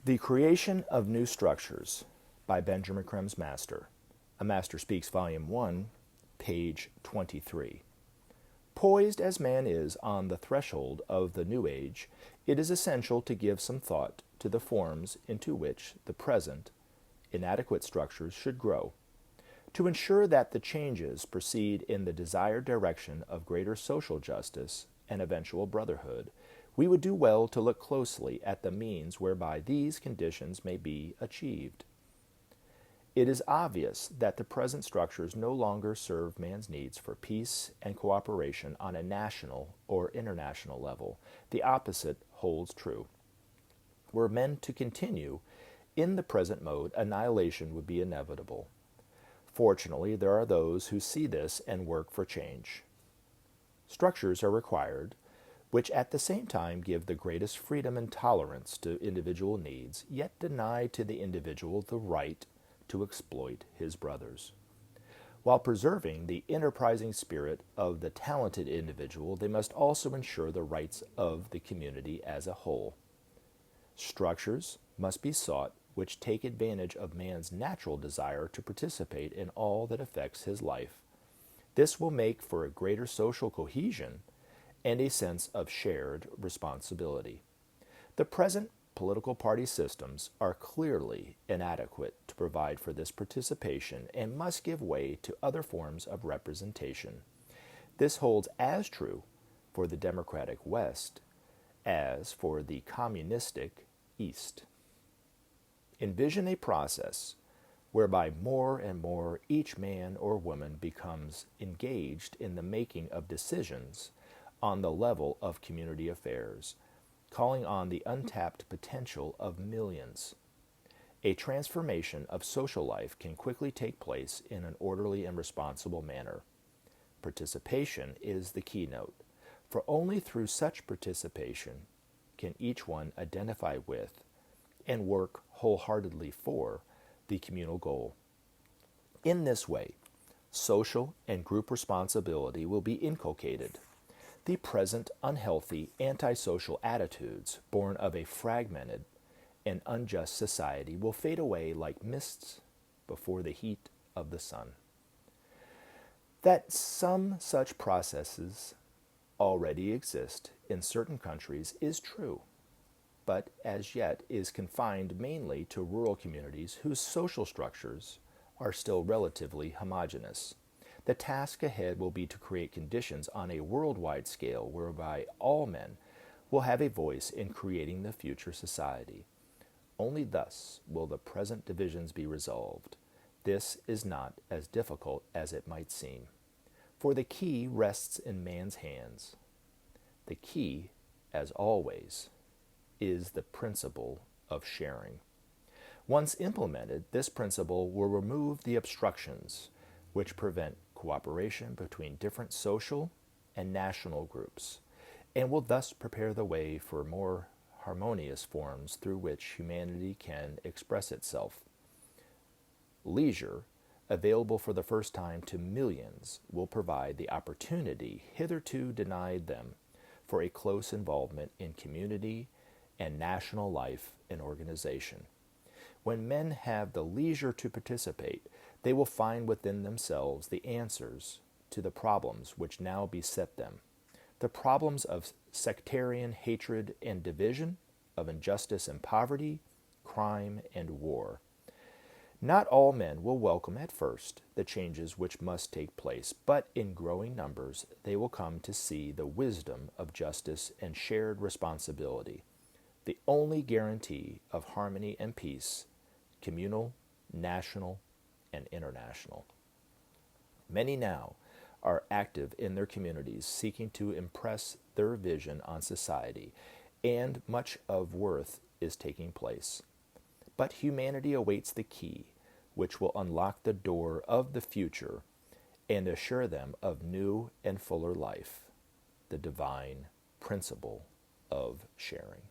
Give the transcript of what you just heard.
The Creation of New Structures by Benjamin Krem's Master. A Master Speaks, Volume 1, page 23. Poised as man is on the threshold of the new age, it is essential to give some thought to the forms into which the present, inadequate structures should grow. To ensure that the changes proceed in the desired direction of greater social justice and eventual brotherhood, we would do well to look closely at the means whereby these conditions may be achieved. It is obvious that the present structures no longer serve man's needs for peace and cooperation on a national or international level. The opposite holds true. Were men to continue in the present mode, annihilation would be inevitable. Fortunately, there are those who see this and work for change. Structures are required, which at the same time give the greatest freedom and tolerance to individual needs, yet deny to the individual the right to exploit his brothers. While preserving the enterprising spirit of the talented individual, they must also ensure the rights of the community as a whole. Structures must be sought which take advantage of man's natural desire to participate in all that affects his life. This will make for a greater social cohesion and a sense of shared responsibility. The present political party systems are clearly inadequate to provide for this participation and must give way to other forms of representation. This holds as true for the democratic West as for the communistic East. Envision a process whereby more and more each man or woman becomes engaged in the making of decisions on the level of community affairs, calling on the untapped potential of millions. A transformation of social life can quickly take place in an orderly and responsible manner. Participation is the keynote, for only through such participation can each one identify with and work wholeheartedly for the communal goal. In this way, social and group responsibility will be inculcated. The present unhealthy antisocial attitudes born of a fragmented and unjust society will fade away like mists before the heat of the sun. That some such processes already exist in certain countries is true, but as yet is confined mainly to rural communities whose social structures are still relatively homogeneous. The task ahead will be to create conditions on a worldwide scale whereby all men will have a voice in creating the future society. Only thus will the present divisions be resolved. This is not as difficult as it might seem, for the key rests in man's hands. The key, as always, is the principle of sharing. Once implemented, this principle will remove the obstructions which prevent cooperation between different social and national groups, and will thus prepare the way for more harmonious forms through which humanity can express itself. Leisure, available for the first time to millions, will provide the opportunity hitherto denied them for a close involvement in community and national life and organization. When men have the leisure to participate, they will find within themselves the answers to the problems which now beset them. The problems of sectarian hatred and division, of injustice and poverty, crime and war. Not all men will welcome at first the changes which must take place, but in growing numbers they will come to see the wisdom of justice and shared responsibility, the only guarantee of harmony and peace, communal, national, and international. Many now are active in their communities seeking to impress their vision on society, and much of worth is taking place. But humanity awaits the key which will unlock the door of the future and assure them of new and fuller life, the divine principle of sharing.